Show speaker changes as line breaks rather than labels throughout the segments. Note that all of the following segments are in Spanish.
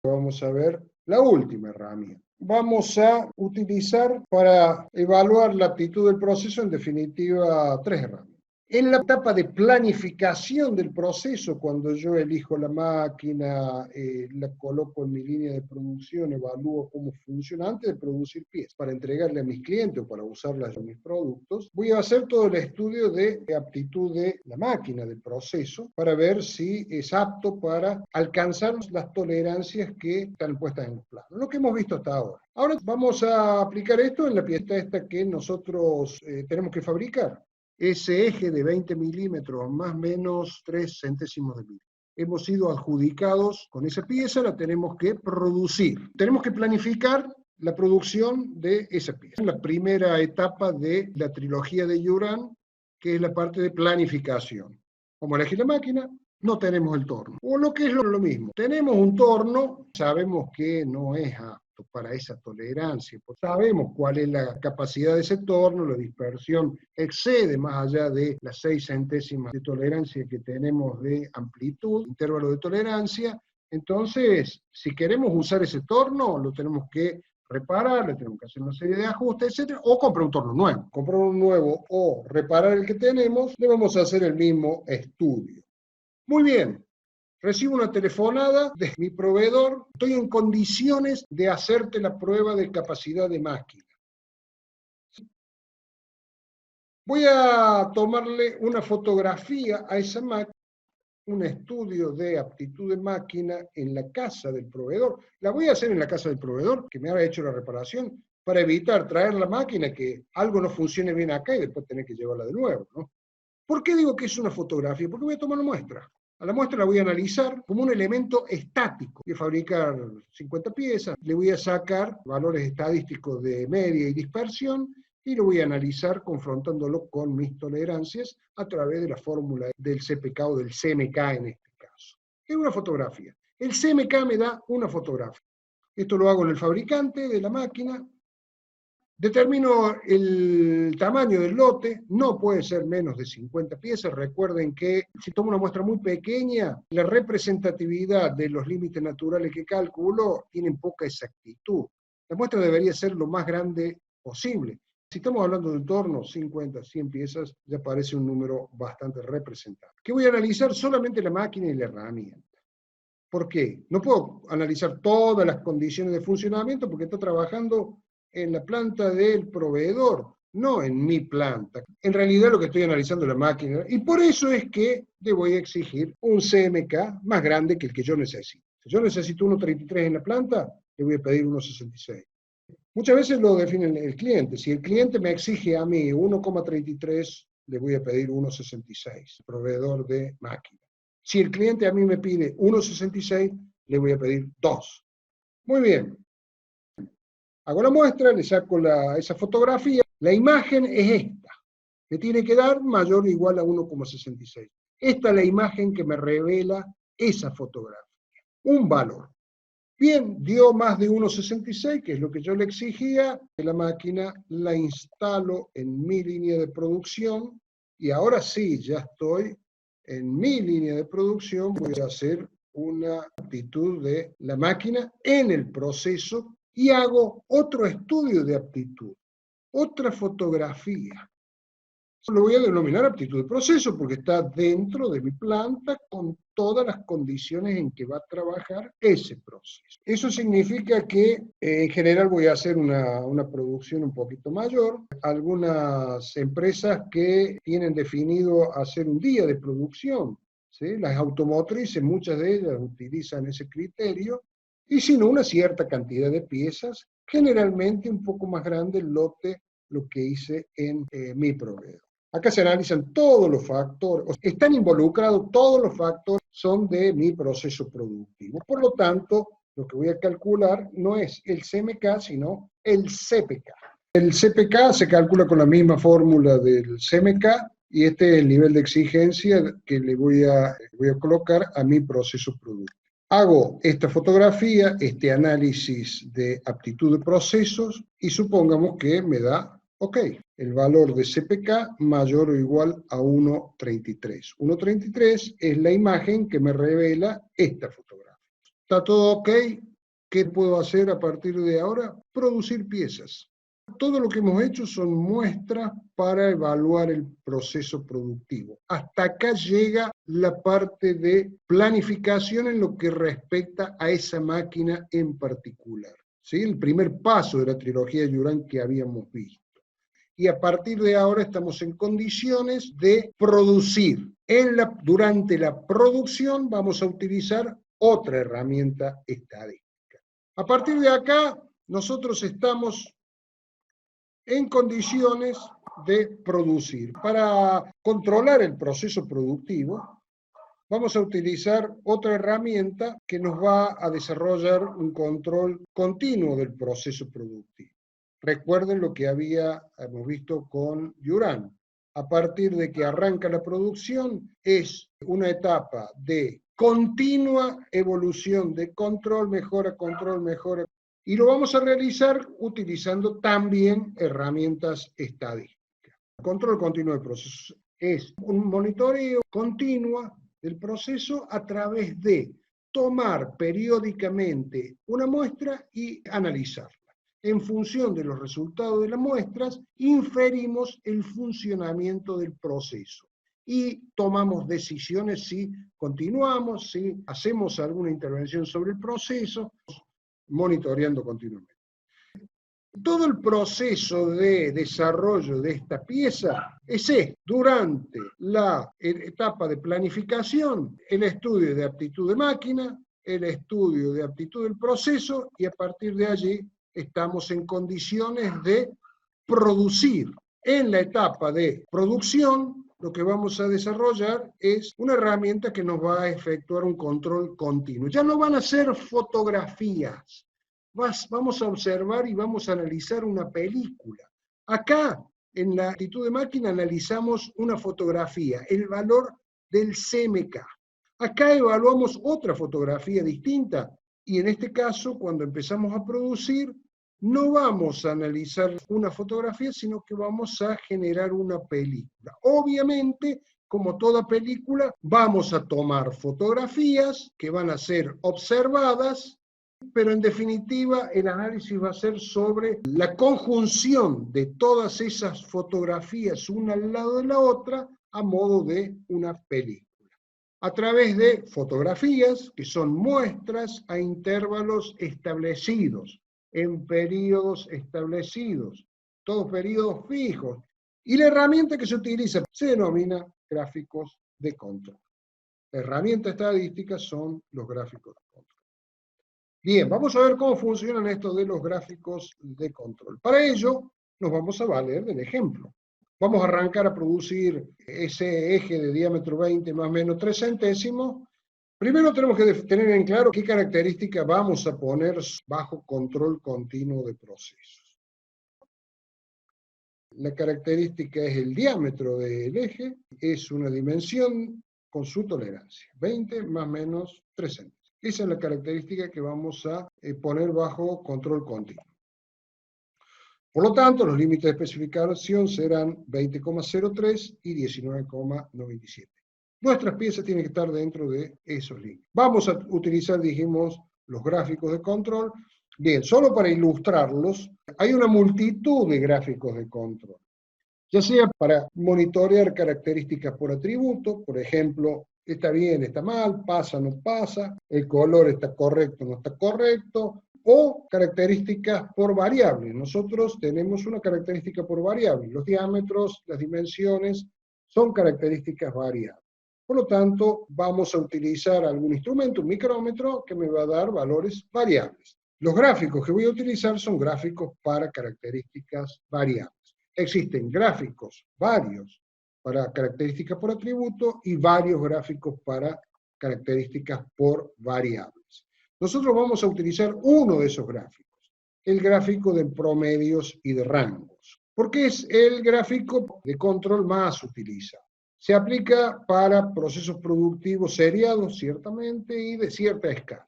Vamos a ver la última herramienta. Vamos a utilizar para evaluar la aptitud del proceso, en definitiva, tres herramientas. En la etapa de planificación del proceso, cuando yo elijo la máquina, la coloco en mi línea de producción, evalúo cómo funciona antes de producir piezas para entregarle a mis clientes o para usarlas en mis productos, voy a hacer todo el estudio de aptitud de la máquina, del proceso, para ver si es apto para alcanzar las tolerancias que están puestas en el plano. Lo que hemos visto hasta ahora. Ahora vamos a aplicar esto en la pieza esta que nosotros tenemos que fabricar. Ese eje de 20 milímetros más o menos 3 centésimos de milímetro. Hemos sido adjudicados con esa pieza, la tenemos que producir. Tenemos que planificar la producción de esa pieza. La primera etapa de la trilogía de Juran, que es la parte de planificación. Como elegir la máquina, no tenemos el torno. O lo que es lo mismo, tenemos un torno, sabemos que no es apto para esa tolerancia, pues sabemos cuál es la capacidad de ese torno, la dispersión excede más allá de las 6 centésimas de tolerancia que tenemos de amplitud, intervalo de tolerancia. Entonces, si queremos usar ese torno, lo tenemos que reparar, le tenemos que hacer una serie de ajustes, etcétera, o comprar un torno nuevo. Comprar un nuevo o reparar el que tenemos, le vamos a hacer el mismo estudio. Muy bien. Recibo una telefonada de mi proveedor, estoy en condiciones de hacerte la prueba de capacidad de máquina. Voy a tomarle una fotografía a esa máquina, un estudio de aptitud de máquina en la casa del proveedor. La voy a hacer en la casa del proveedor, que me ha hecho la reparación, para evitar traer la máquina, que algo no funcione bien acá y después tener que llevarla de nuevo, ¿no? ¿Por qué digo que es una fotografía? Porque voy a tomar una muestra. A la muestra la voy a analizar como un elemento estático. Voy a fabricar 50 piezas, le voy a sacar valores estadísticos de media y dispersión y lo voy a analizar confrontándolo con mis tolerancias a través de la fórmula del CPK o del CMK en este caso. Es una fotografía. El CMK me da una fotografía. Esto lo hago en el fabricante de la máquina. Determino el tamaño del lote, no puede ser menos de 50 piezas. Recuerden que si tomo una muestra muy pequeña, la representatividad de los límites naturales que calculo tienen poca exactitud. La muestra debería ser lo más grande posible. Si estamos hablando de un torno, 50, 100 piezas, ya parece un número bastante representable. ¿Qué voy a analizar? Solamente la máquina y la herramienta. ¿Por qué? No puedo analizar todas las condiciones de funcionamiento porque está trabajando en la planta del proveedor, no en mi planta. En realidad lo que estoy analizando es la máquina, y por eso es que le voy a exigir un CMK más grande que el que yo necesito. Si yo necesito 1,33 en la planta, le voy a pedir 1,66. Muchas veces lo define el cliente. Si el cliente me exige a mí 1,33, le voy a pedir 1,66, proveedor de máquina. Si el cliente a mí me pide 1,66, le voy a pedir 2. Muy bien. Hago la muestra, le saco esa fotografía. La imagen es esta. Me tiene que dar mayor o igual a 1,66. Esta es la imagen que me revela esa fotografía. Un valor. Bien, dio más de 1,66, que es lo que yo le exigía. La máquina la instalo en mi línea de producción y ahora sí, ya estoy en mi línea de producción. Voy a hacer una aptitud de la máquina en el proceso y hago otro estudio de aptitud, otra fotografía. Lo voy a denominar aptitud de proceso porque está dentro de mi planta con todas las condiciones en que va a trabajar ese proceso. Eso significa que en general voy a hacer una producción un poquito mayor. Algunas empresas que tienen definido hacer un día de producción, ¿sí? Las automotrices, muchas de ellas utilizan ese criterio, y si no, una cierta cantidad de piezas, generalmente un poco más grande el lote, lo que hice en mi proveedor. Acá se analizan todos los factores, están involucrados todos los factores, son de mi proceso productivo. Por lo tanto, lo que voy a calcular no es el CMK, sino el CPK. El CPK se calcula con la misma fórmula del CMK y este es el nivel de exigencia que le voy a colocar a mi proceso productivo. Hago esta fotografía, este análisis de aptitud de procesos y supongamos que me da ok, el valor de CPK mayor o igual a 1,33. 1,33 es la imagen que me revela esta fotografía. ¿Está todo ok? ¿Qué puedo hacer a partir de ahora? Producir piezas. Todo lo que hemos hecho son muestras para evaluar el proceso productivo. Hasta acá llega la parte de planificación en lo que respecta a esa máquina en particular. ¿Sí? El primer paso de la trilogía de Juran que habíamos visto. Y a partir de ahora estamos en condiciones de producir. Durante la producción vamos a utilizar otra herramienta estadística. A partir de acá, nosotros estamos en condiciones de producir. Para controlar el proceso productivo, vamos a utilizar otra herramienta que nos va a desarrollar un control continuo del proceso productivo. Recuerden lo que hemos visto con Juran. A partir de que arranca la producción, es una etapa de continua evolución de control, mejora, y lo vamos a realizar utilizando también herramientas estadísticas. El control continuo del proceso es un monitoreo continuo del proceso a través de tomar periódicamente una muestra y analizarla. En función de los resultados de las muestras, inferimos el funcionamiento del proceso y tomamos decisiones si continuamos, si hacemos alguna intervención sobre el proceso, monitoreando continuamente. Todo el proceso de desarrollo de esta pieza es durante la etapa de planificación, el estudio de aptitud de máquina, el estudio de aptitud del proceso, y a partir de allí estamos en condiciones de producir. En la etapa de producción, lo que vamos a desarrollar es una herramienta que nos va a efectuar un control continuo. Ya no van a ser fotografías. Vamos a observar y vamos a analizar una película. Acá, en la actitud de máquina, analizamos una fotografía, el valor del CMK. Acá evaluamos otra fotografía distinta, y en este caso, cuando empezamos a producir, no vamos a analizar una fotografía, sino que vamos a generar una película. Obviamente, como toda película, vamos a tomar fotografías que van a ser observadas, pero en definitiva el análisis va a ser sobre la conjunción de todas esas fotografías una al lado de la otra a modo de una película. A través de fotografías que son muestras a intervalos establecidos, en periodos establecidos, todos periodos fijos. Y la herramienta que se utiliza se denomina gráficos de control. La herramienta estadística son los gráficos de control. Bien, vamos a ver cómo funcionan estos de los gráficos de control. Para ello, nos vamos a valer del ejemplo. Vamos a arrancar a producir ese eje de diámetro 20 más o menos 3 centésimos. Primero tenemos que tener en claro qué características vamos a poner bajo control continuo de procesos. La característica es el diámetro del eje, es una dimensión con su tolerancia, 20 más o menos 3 centésimos. Esa es la característica que vamos a poner bajo control continuo. Por lo tanto, los límites de especificación serán 20,03 y 19,97. Nuestras piezas tienen que estar dentro de esos límites. Vamos a utilizar, dijimos, los gráficos de control. Bien, solo para ilustrarlos, hay una multitud de gráficos de control. Ya sea para monitorear características por atributo, por ejemplo, está bien, está mal, pasa, no pasa, el color está correcto, no está correcto, o características por variables. Nosotros tenemos una característica por variable. Los diámetros, las dimensiones, son características variables. Por lo tanto, vamos a utilizar algún instrumento, un micrómetro, que me va a dar valores variables. Los gráficos que voy a utilizar son gráficos para características variables. Existen gráficos varios para características por atributo y varios gráficos para características por variables. Nosotros vamos a utilizar uno de esos gráficos, el gráfico de promedios y de rangos, porque es el gráfico de control más utilizado. Se aplica para procesos productivos seriados, ciertamente, y de cierta escala.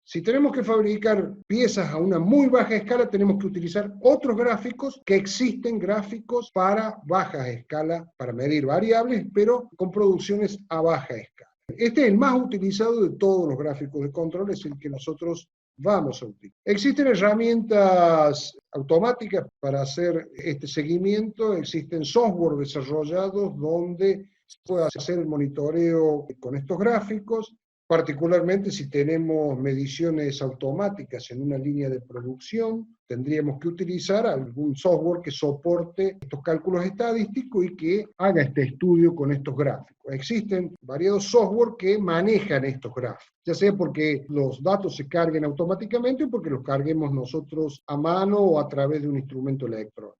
Si tenemos que fabricar piezas a una muy baja escala, tenemos que utilizar otros gráficos, que existen gráficos para baja escala, para medir variables, pero con producciones a baja escala. Este es el más utilizado de todos los gráficos de control, es el que nosotros vamos a utilizar. Existen herramientas automáticas para hacer este seguimiento, existen software desarrollados donde se puede hacer el monitoreo con estos gráficos, particularmente si tenemos mediciones automáticas en una línea de producción, tendríamos que utilizar algún software que soporte estos cálculos estadísticos y que haga este estudio con estos gráficos. Existen variados software que manejan estos gráficos, ya sea porque los datos se carguen automáticamente o porque los carguemos nosotros a mano o a través de un instrumento electrónico.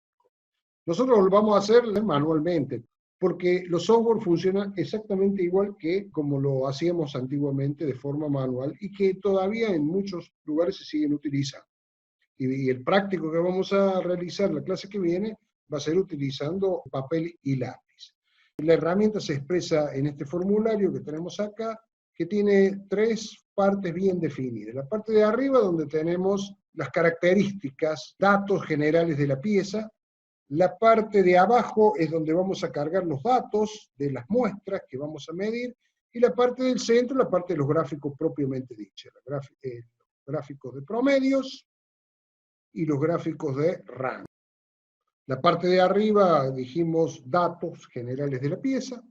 Nosotros lo vamos a hacer manualmente, porque los software funcionan exactamente igual que como lo hacíamos antiguamente de forma manual y que todavía en muchos lugares se siguen utilizando. Y el práctico que vamos a realizar la clase que viene va a ser utilizando papel y lápiz. La herramienta se expresa en este formulario que tenemos acá, que tiene tres partes bien definidas. La parte de arriba, donde tenemos las características, datos generales de la pieza. La parte de abajo es donde vamos a cargar los datos de las muestras que vamos a medir, y la parte del centro, la parte de los gráficos propiamente dicha, los gráficos de promedios y los gráficos de rango. La parte de arriba dijimos datos generales de la pieza,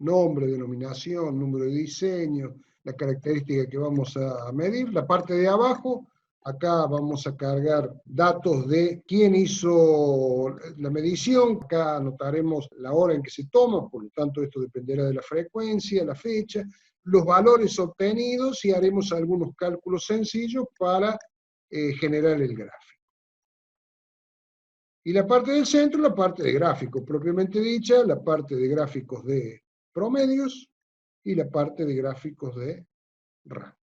nombre, denominación, número de diseño, la característica que vamos a medir. La parte de abajo, acá vamos a cargar datos de quién hizo la medición, acá anotaremos la hora en que se toma, por lo tanto esto dependerá de la frecuencia, la fecha, los valores obtenidos y haremos algunos cálculos sencillos para generar el gráfico. Y la parte del centro, la parte de gráficos propiamente dicha, la parte de gráficos de promedios y la parte de gráficos de rangos.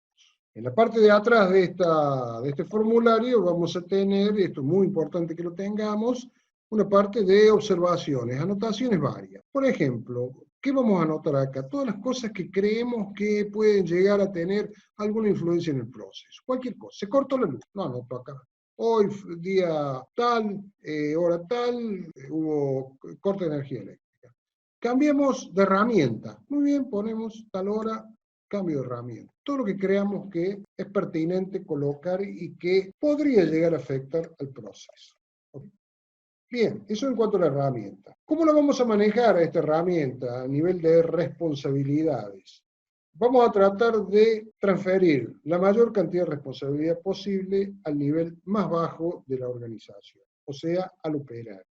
En la parte de atrás de este formulario vamos a tener, y esto es muy importante que lo tengamos, una parte de observaciones, anotaciones varias. Por ejemplo, ¿qué vamos a anotar acá? Todas las cosas que creemos que pueden llegar a tener alguna influencia en el proceso. Cualquier cosa. Se cortó la luz. No anoto acá. Hoy, día tal, hora tal, hubo corte de energía eléctrica. Cambiemos de herramienta. Muy bien, ponemos tal hora, cambio de herramienta. Todo lo que creamos que es pertinente colocar y que podría llegar a afectar al proceso. ¿Okay? Bien, eso en cuanto a la herramienta. ¿Cómo la vamos a manejar a esta herramienta a nivel de responsabilidades? Vamos a tratar de transferir la mayor cantidad de responsabilidad posible al nivel más bajo de la organización, o sea, al operario.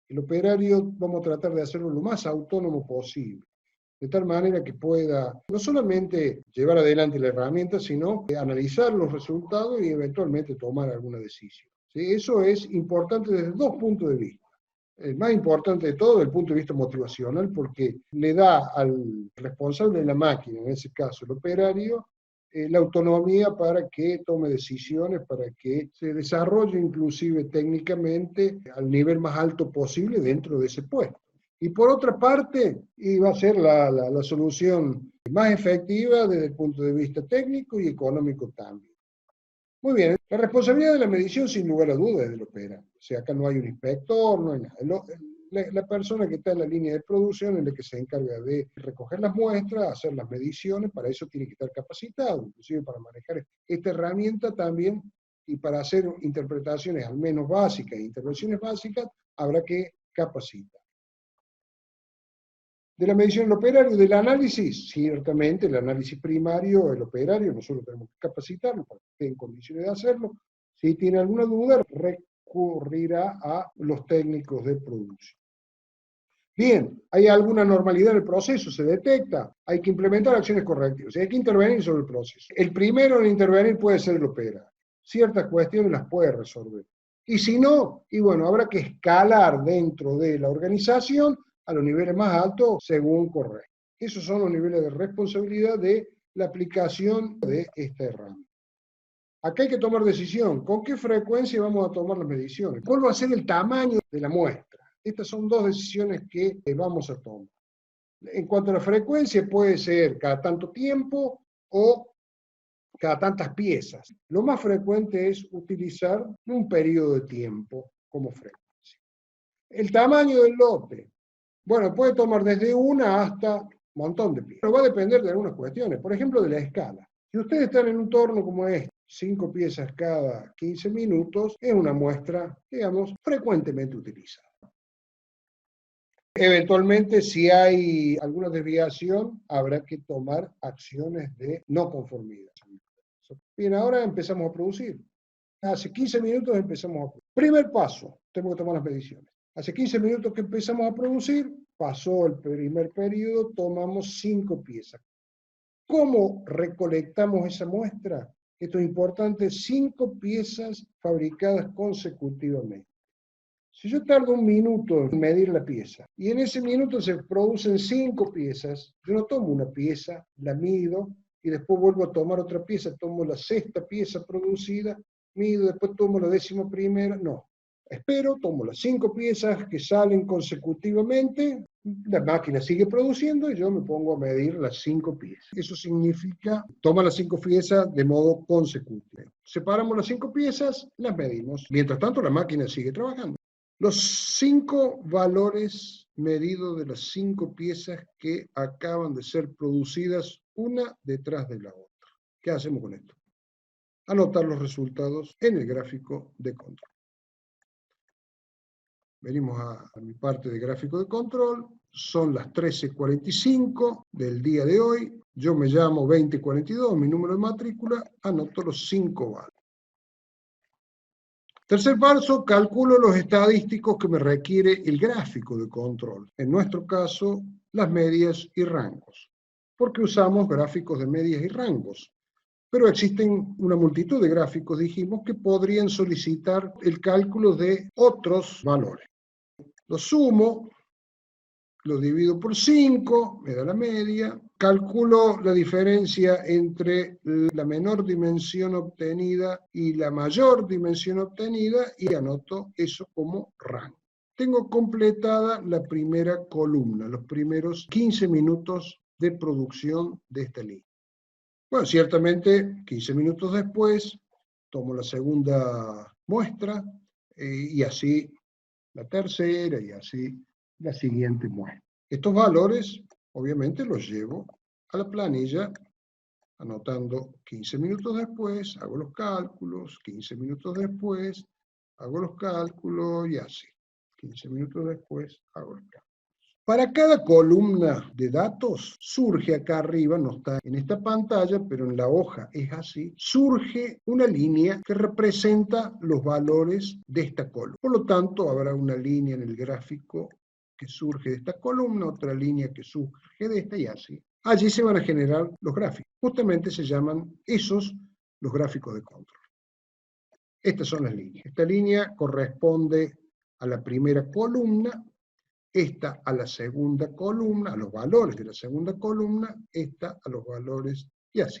El operario vamos a tratar de hacerlo lo más autónomo posible, de tal manera que pueda no solamente llevar adelante la herramienta, sino analizar los resultados y eventualmente tomar alguna decisión. ¿Sí? Eso es importante desde dos puntos de vista. El más importante de todo, desde el punto de vista motivacional, porque le da al responsable de la máquina, en ese caso el operario, la autonomía para que tome decisiones, para que se desarrolle inclusive técnicamente al nivel más alto posible dentro de ese puesto. Y por otra parte, iba a ser la solución más efectiva desde el punto de vista técnico y económico también. Muy bien, la responsabilidad de la medición sin lugar a dudas es del operador. O sea, acá no hay un inspector, no hay nada. La persona que está en la línea de producción es la que se encarga de recoger las muestras, hacer las mediciones, para eso tiene que estar capacitado, inclusive para manejar esta herramienta también, y para hacer interpretaciones al menos básicas e intervenciones básicas, habrá que capacitar. De la medición del operario, del análisis, ciertamente el análisis primario, el operario, nosotros tenemos que capacitarlo para que esté en condiciones de hacerlo. Si tiene alguna duda, recurrirá a los técnicos de producción. Bien, ¿hay alguna normalidad en el proceso? ¿Se detecta? Hay que implementar acciones correctivas, hay que intervenir sobre el proceso. El primero en intervenir puede ser el operario. Ciertas cuestiones las puede resolver. Y si no, y bueno, habrá que escalar dentro de la organización a los niveles más altos según correcto. Esos son los niveles de responsabilidad de la aplicación de esta herramienta. Acá hay que tomar decisión. ¿Con qué frecuencia vamos a tomar las mediciones? ¿Cuál va a ser el tamaño de la muestra? Estas son dos decisiones que vamos a tomar. En cuanto a la frecuencia, puede ser cada tanto tiempo o cada tantas piezas. Lo más frecuente es utilizar un periodo de tiempo como frecuencia. El tamaño del lote. Bueno, puede tomar desde una hasta un montón de piezas. Pero va a depender de algunas cuestiones. Por ejemplo, de la escala. Si ustedes están en un torno como este, 5 piezas cada 15 minutos, es una muestra, digamos, frecuentemente utilizada. Eventualmente, si hay alguna desviación, habrá que tomar acciones de no conformidad. Bien, ahora empezamos a producir. Hace 15 minutos empezamos a producir. Primer paso, tengo que tomar las mediciones. Hace 15 minutos que empezamos a producir, pasó el primer periodo, tomamos 5 piezas. ¿Cómo recolectamos esa muestra? Esto es importante, 5 piezas fabricadas consecutivamente. Si yo tardo un minuto en medir la pieza y en ese minuto se producen 5 piezas, yo no tomo una pieza, la mido y después vuelvo a tomar otra pieza, tomo la 6ª pieza producida, mido, después tomo la 11ª, no. Espero, tomo las 5 piezas que salen consecutivamente, la máquina sigue produciendo y yo me pongo a medir las 5 piezas. Eso significa, toma las 5 piezas de modo consecutivo. Separamos las 5 piezas, las medimos. Mientras tanto, la máquina sigue trabajando. Los 5 valores medidos de las 5 piezas que acaban de ser producidas una detrás de la otra. ¿Qué hacemos con esto? Anotar los resultados en el gráfico de control. Venimos a mi parte de gráfico de control. Son las 13:45 del día de hoy. Yo me llamo 2042, mi número de matrícula. Anoto los 5 valores. Tercer paso, calculo los estadísticos que me requiere el gráfico de control. En nuestro caso, las medias y rangos. Porque usamos gráficos de medias y rangos. Pero existen una multitud de gráficos, dijimos, que podrían solicitar el cálculo de otros valores. Lo sumo, lo divido por 5, me da la media, calculo la diferencia entre la menor dimensión obtenida y la mayor dimensión obtenida y anoto eso como rango. Tengo completada la primera columna, los primeros 15 minutos de producción de esta línea. Bueno, ciertamente 15 minutos después tomo la segunda muestra y así la tercera y así la siguiente muestra. Estos valores, obviamente, los llevo a la planilla, anotando 15 minutos después, hago los cálculos, 15 minutos después, hago los cálculos y así. 15 minutos después, hago los cálculos. Para cada columna de datos, surge acá arriba, no está en esta pantalla, pero en la hoja es así, surge una línea que representa los valores de esta columna. Por lo tanto, habrá una línea en el gráfico que surge de esta columna, otra línea que surge de esta y así. Allí se van a generar los gráficos. Justamente se llaman esos los gráficos de control. Estas son las líneas. Esta línea corresponde a la primera columna, esta a la segunda columna, a los valores de la segunda columna, esta a los valores y así.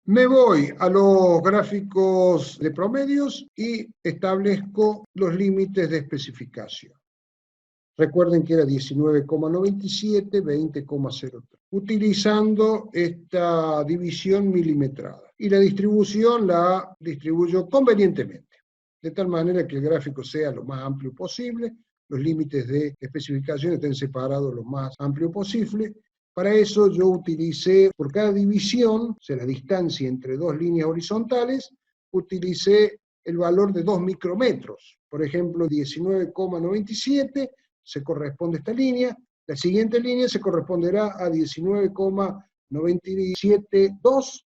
Me voy a los gráficos de promedios y establezco los límites de especificación. Recuerden que era 19,97, 20,03. Utilizando esta división milimetrada. Y la distribución la distribuyo convenientemente, de tal manera que el gráfico sea lo más amplio posible, los límites de especificación estén separados lo más amplio posible. Para eso yo utilicé, por cada división, o sea, la distancia entre dos líneas horizontales, utilicé el valor de 2 micrómetros. Por ejemplo, 19,97 se corresponde a esta línea, la siguiente línea se corresponderá a 19,972,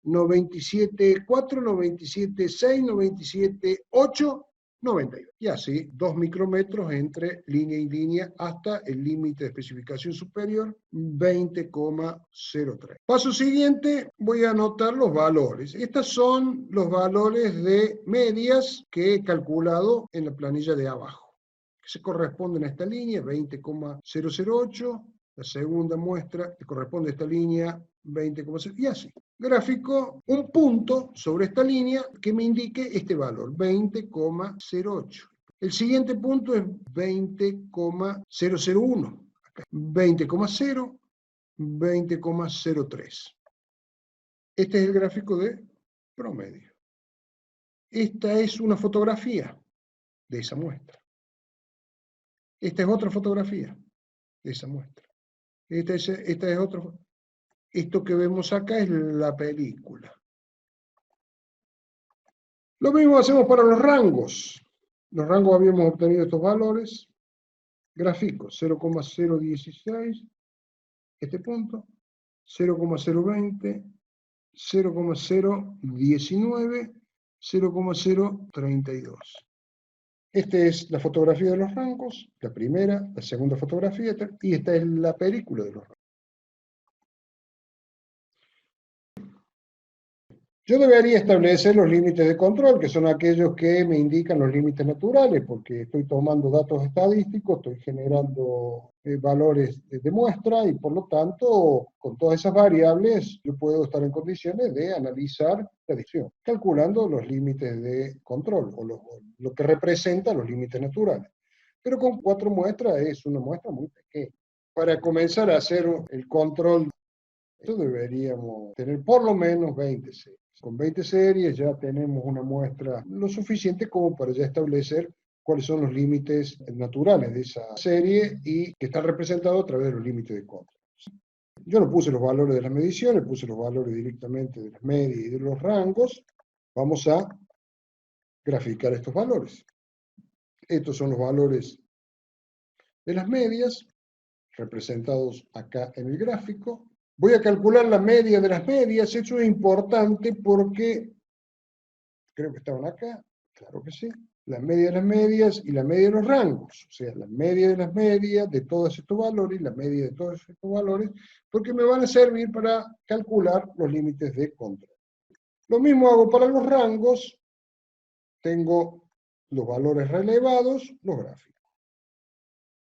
97,4, 97,6, 97,8, 92. Y así, 2 micrómetros entre línea y línea hasta el límite de especificación superior, 20,03. Paso siguiente, voy a anotar los valores. Estos son los valores de medias que he calculado en la planilla de abajo, que se corresponden a esta línea, 20,008. La segunda muestra que corresponde a esta línea, 20,0, y así. Gráfico, un punto sobre esta línea que me indique este valor, 20,08. El siguiente punto es 20,001. 20,0, 20,03. Este es el gráfico de promedio. Esta es una fotografía de esa muestra. Esta es otra fotografía de esa muestra. Esta es otra. Esto que vemos acá es la película. Lo mismo hacemos para los rangos. Los rangos habíamos obtenido estos valores. Gráficos, 0,016, este punto, 0,020, 0,019, 0,032. Esta es la fotografía de los rangos, la primera, la segunda fotografía, y esta es la película de los rangos. Yo debería establecer los límites de control, que son aquellos que me indican los límites naturales, porque estoy tomando datos estadísticos, estoy generando valores de muestra, y por lo tanto, con todas esas variables, yo puedo estar en condiciones de analizar la distribución, calculando los límites de control, o lo que representa los límites naturales. Pero con 4 muestras es una muestra muy pequeña. Para comenzar a hacer el control, deberíamos tener por lo menos 20 series. Con 20 series ya tenemos una muestra lo suficiente como para ya establecer cuáles son los límites naturales de esa serie y que están representados a través de los límites de control. Yo no puse los valores de las mediciones, puse los valores directamente de las medias y de los rangos. Vamos a graficar estos valores. Estos son los valores de las medias, representados acá en el gráfico. Voy a calcular la media de las medias. Eso es importante porque, creo que estaban acá, claro que sí, la media de las medias y la media de los rangos, o sea, la media de las medias de todos estos valores y la media de todos estos valores, porque me van a servir para calcular los límites de control. Lo mismo hago para los rangos. Tengo los valores relevados, los gráficos.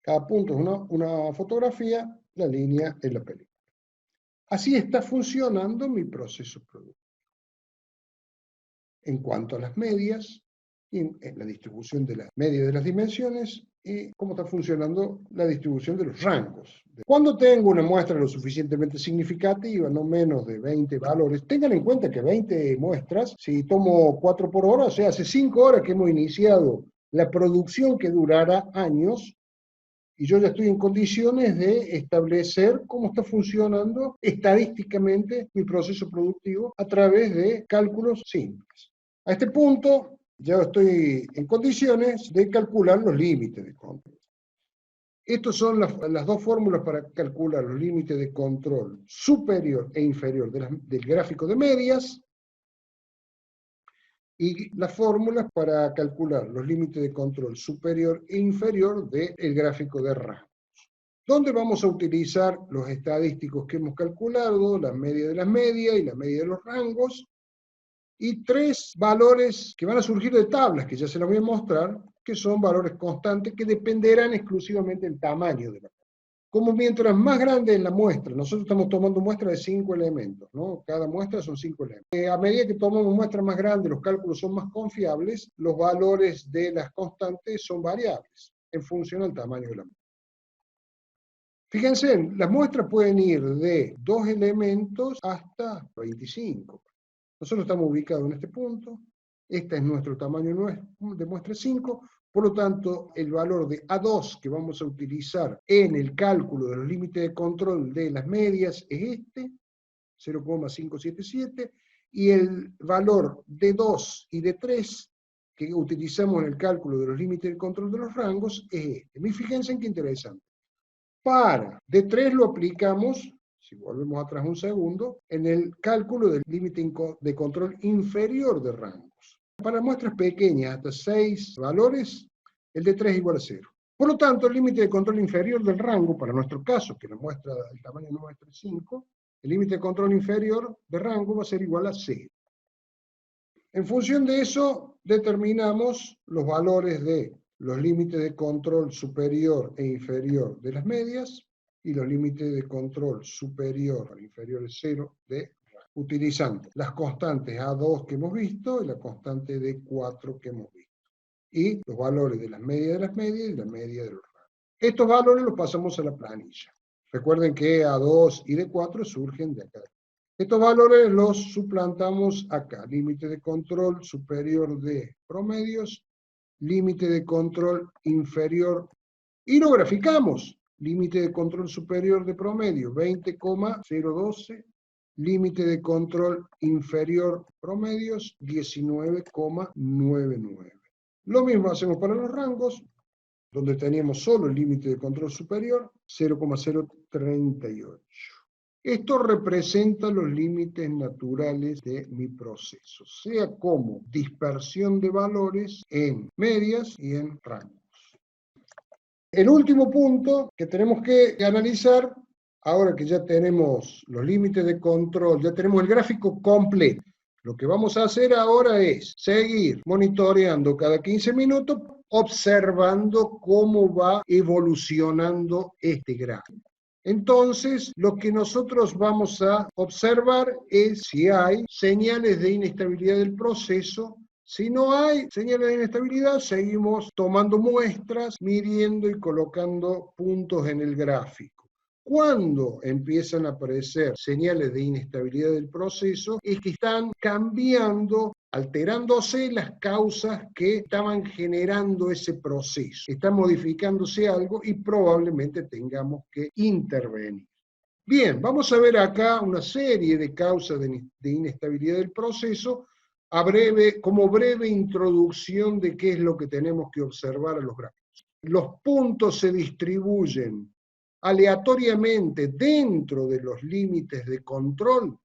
Cada punto es una fotografía, la línea es la película. Así está funcionando mi proceso productivo. En cuanto a las medias, y en la distribución de las medias de las dimensiones, y cómo está funcionando la distribución de los rangos. Cuando tengo una muestra lo suficientemente significativa, no menos de 20 valores, tengan en cuenta que 20 muestras, si tomo 4 por hora, o sea, hace 5 horas que hemos iniciado la producción que durará años, y yo ya estoy en condiciones de establecer cómo está funcionando estadísticamente mi proceso productivo a través de cálculos simples. A este punto ya estoy en condiciones de calcular los límites de control. Estas son las dos fórmulas para calcular los límites de control superior e inferior del gráfico de medias, y las fórmulas para calcular los límites de control superior e inferior del gráfico de rangos. ¿Dónde vamos a utilizar los estadísticos que hemos calculado, la media de las medias y la media de los rangos? Y 3 valores que van a surgir de tablas, que ya se las voy a mostrar, que son valores constantes que dependerán exclusivamente del tamaño de la tabla. Como mientras más grande es la muestra, nosotros estamos tomando muestras de 5 elementos, ¿no? Cada muestra son 5 elementos. A medida que tomamos muestras más grandes, los cálculos son más confiables, los valores de las constantes son variables, en función al tamaño de la muestra. Fíjense, las muestras pueden ir de 2 elementos hasta 25. Nosotros estamos ubicados en este punto, este es nuestro tamaño de muestra 5, por lo tanto, el valor de A2 que vamos a utilizar en el cálculo de los límites de control de las medias es este, 0,577, y el valor de 2 y de 3 que utilizamos en el cálculo de los límites de control de los rangos es este. Fíjense en qué interesante. Para D3 lo aplicamos, si volvemos atrás un segundo, en el cálculo del límite de control inferior de rangos. Para muestras pequeñas, hasta 6 valores, el D3 es igual a 0. Por lo tanto, el límite de control inferior del rango, para nuestro caso, que la muestra, el tamaño de muestra es 5, el límite de control inferior de rango va a ser igual a 0. En función de eso, determinamos los valores de los límites de control superior e inferior de las medias y los límites de control superior o inferior a 0 utilizando las constantes A2 que hemos visto y la constante D4 que hemos visto. Y los valores de las medias y la media de los rangos. Estos valores los pasamos a la planilla. Recuerden que A2 y D4 surgen de acá. Estos valores los suplantamos acá. Límite de control superior de promedios, límite de control inferior, y lo graficamos. Límite de control superior de promedio, 20,012, límite de control inferior promedios 19,99. Lo mismo hacemos para los rangos, donde teníamos solo el límite de control superior, 0,038. Esto representa los límites naturales de mi proceso, sea como dispersión de valores en medias y en rangos. El último punto que tenemos que analizar, ahora que ya tenemos los límites de control, ya tenemos el gráfico completo, lo que vamos a hacer ahora es seguir monitoreando cada 15 minutos, observando cómo va evolucionando este gráfico. Entonces, lo que nosotros vamos a observar es si hay señales de inestabilidad del proceso. Si no hay señales de inestabilidad, seguimos tomando muestras, midiendo y colocando puntos en el gráfico. Cuando empiezan a aparecer señales de inestabilidad del proceso, es que están cambiando, alterándose las causas que estaban generando ese proceso. Está modificándose algo y probablemente tengamos que intervenir. Bien, vamos a ver acá una serie de causas de inestabilidad del proceso, como breve introducción de qué es lo que tenemos que observar a los gráficos. Los puntos se distribuyen aleatoriamente dentro de los límites de control.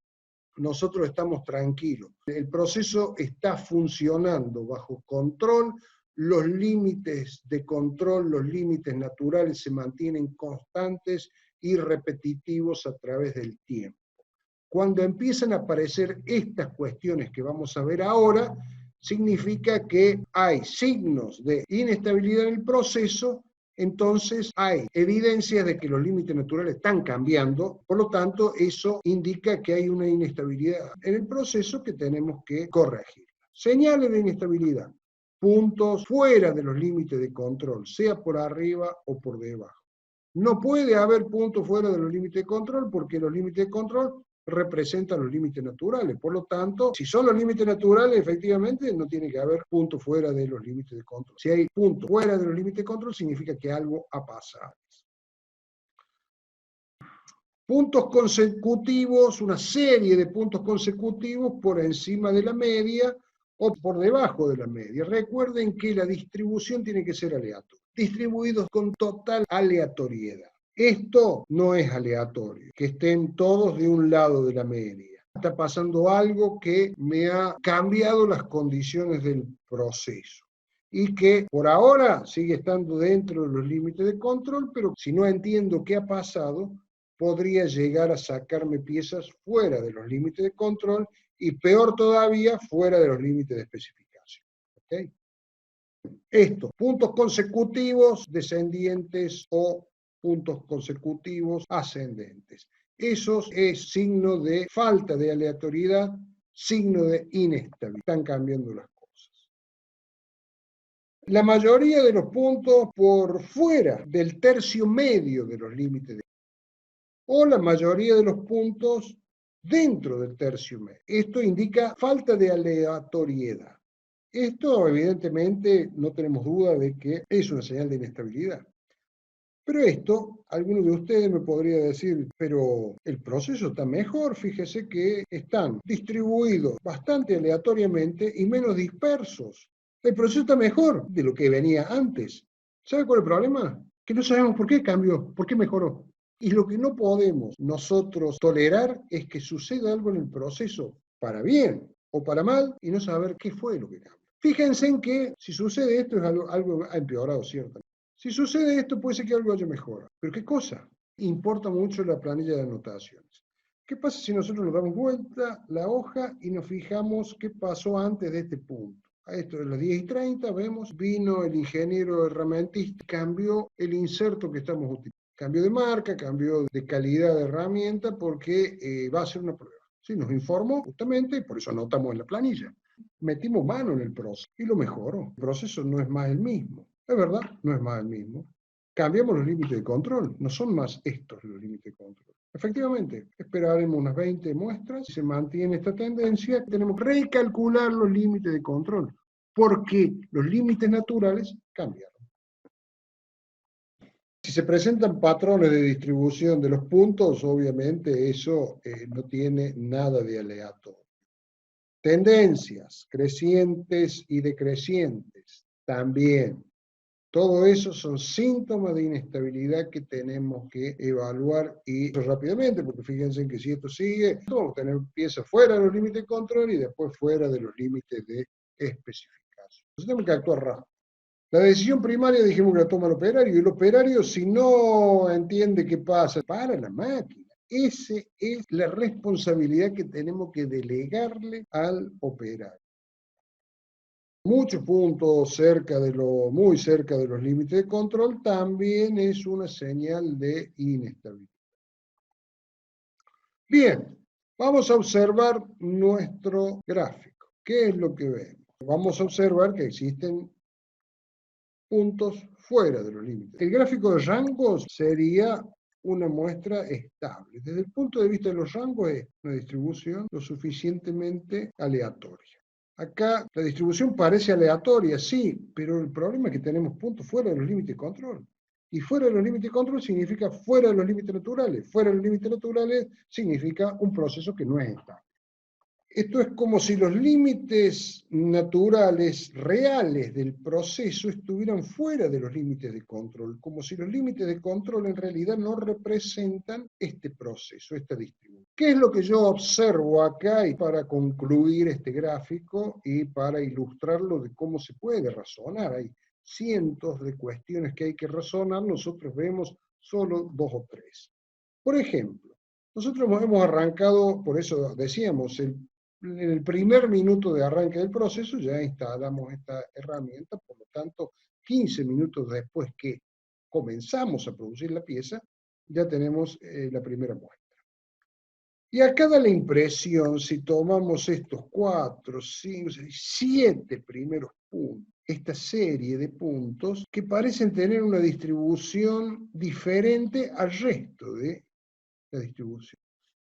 Nosotros estamos tranquilos. El proceso está funcionando bajo control, los límites de control, los límites naturales se mantienen constantes y repetitivos a través del tiempo. Cuando empiezan a aparecer estas cuestiones que vamos a ver ahora, significa que hay signos de inestabilidad en el proceso. Entonces hay evidencias de que los límites naturales están cambiando, por lo tanto eso indica que hay una inestabilidad en el proceso que tenemos que corregir. Señales de inestabilidad, puntos fuera de los límites de control, sea por arriba o por debajo. No puede haber puntos fuera de los límites de control porque los límites de control representan los límites naturales. Por lo tanto, si son los límites naturales, efectivamente no tiene que haber puntos fuera de los límites de control. Si hay puntos fuera de los límites de control, significa que algo ha pasado. Puntos consecutivos, una serie de puntos consecutivos por encima de la media o por debajo de la media. Recuerden que la distribución tiene que ser aleatoria, distribuidos con total aleatoriedad. Esto no es aleatorio, que estén todos de un lado de la media. Está pasando algo que me ha cambiado las condiciones del proceso y que por ahora sigue estando dentro de los límites de control, pero si no entiendo qué ha pasado, podría llegar a sacarme piezas fuera de los límites de control y peor todavía, fuera de los límites de especificación. ¿Okay? Estos puntos consecutivos descendientes o puntos consecutivos ascendentes. Eso es signo de falta de aleatoriedad, signo de inestabilidad. Están cambiando las cosas. La mayoría de los puntos por fuera del tercio medio de los límites de o la mayoría de los puntos dentro del tercio medio. Esto indica falta de aleatoriedad. Esto, evidentemente, no tenemos duda de que es una señal de inestabilidad. Pero esto, alguno de ustedes me podría decir, pero el proceso está mejor, fíjese que están distribuidos bastante aleatoriamente y menos dispersos. El proceso está mejor de lo que venía antes. ¿Sabe cuál es el problema? Que no sabemos por qué cambió, por qué mejoró. Y lo que no podemos nosotros tolerar es que suceda algo en el proceso para bien o para mal y no saber qué fue lo que cambió. Fíjense en que si sucede esto es algo ha empeorado, ¿cierto? Si sucede esto puede ser que algo haya mejorado. ¿Pero qué cosa? Importa mucho la planilla de anotaciones. ¿Qué pasa si nosotros nos damos vuelta la hoja y nos fijamos qué pasó antes de este punto? A esto de las 10:30 vemos, vino el ingeniero herramientista, cambió el inserto que estamos utilizando. Cambio de marca, cambio de calidad de herramienta porque va a ser una prueba. Sí, nos informó justamente y por eso anotamos en la planilla. Metimos mano en el proceso y lo mejoró. El proceso no es más el mismo. Es verdad, no es más el mismo. Cambiamos los límites de control, no son más estos los límites de control. Efectivamente, esperaremos unas 20 muestras, si se mantiene esta tendencia, tenemos que recalcular los límites de control, porque los límites naturales cambiaron. Si se presentan patrones de distribución de los puntos, obviamente eso no tiene nada de aleatorio. Tendencias crecientes y decrecientes, también. Todo eso son síntomas de inestabilidad que tenemos que evaluar y rápidamente, porque fíjense que si esto sigue, vamos a tener piezas fuera de los límites de control y después fuera de los límites de especificación. Entonces tenemos que actuar rápido. La decisión primaria dijimos que la toma el operario, y el operario, si no entiende qué pasa, para la máquina. Esa es la responsabilidad que tenemos que delegarle al operario. Muchos puntos muy cerca de los límites de control también es una señal de inestabilidad. Bien, vamos a observar nuestro gráfico. ¿Qué es lo que vemos? Vamos a observar que existen puntos fuera de los límites. El gráfico de rangos sería una muestra estable. Desde el punto de vista de los rangos es una distribución lo suficientemente aleatoria. Acá la distribución parece aleatoria, sí, pero el problema es que tenemos puntos fuera de los límites de control. Y fuera de los límites de control significa fuera de los límites naturales. Fuera de los límites naturales significa un proceso que no es estable. Esto es como si los límites naturales reales del proceso estuvieran fuera de los límites de control, como si los límites de control en realidad no representan este proceso, esta distribución. ¿Qué es lo que yo observo acá? Y para concluir este gráfico y para ilustrarlo de cómo se puede razonar, hay cientos de cuestiones que hay que razonar, nosotros vemos solo 2 o 3. Por ejemplo, nosotros hemos arrancado, por eso decíamos, en el primer minuto de arranque del proceso ya instalamos esta herramienta, por lo tanto, 15 minutos después que comenzamos a producir la pieza, ya tenemos la primera muestra. Y acá da la impresión, si tomamos estos 4, 5, 6, 7 primeros puntos, esta serie de puntos que parecen tener una distribución diferente al resto de la distribución.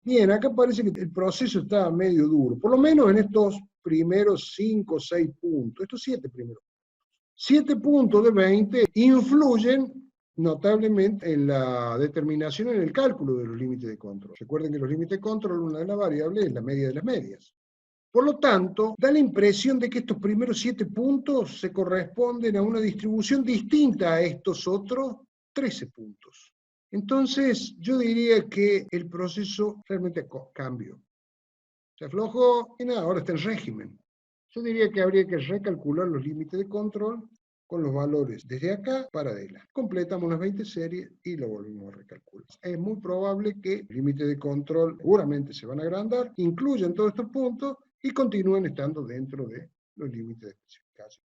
Bien, acá parece que el proceso está medio duro, por lo menos en estos primeros 5 o 6 puntos, estos 7 primeros. 7 puntos de 20 influyen notablemente en la determinación, en el cálculo de los límites de control. Recuerden que los límites de control, una de las variables es la media de las medias. Por lo tanto, da la impresión de que estos primeros 7 puntos se corresponden a una distribución distinta a estos otros 13 puntos. Entonces, yo diría que el proceso realmente cambió. Se aflojó y nada, ahora está en régimen. Yo diría que habría que recalcular los límites de control con los valores desde acá para adelante. Completamos las 20 series y lo volvemos a recalcular. Es muy probable que el límite de control seguramente se van a agrandar, incluyan todos estos puntos y continúen estando dentro de los límites de especificación.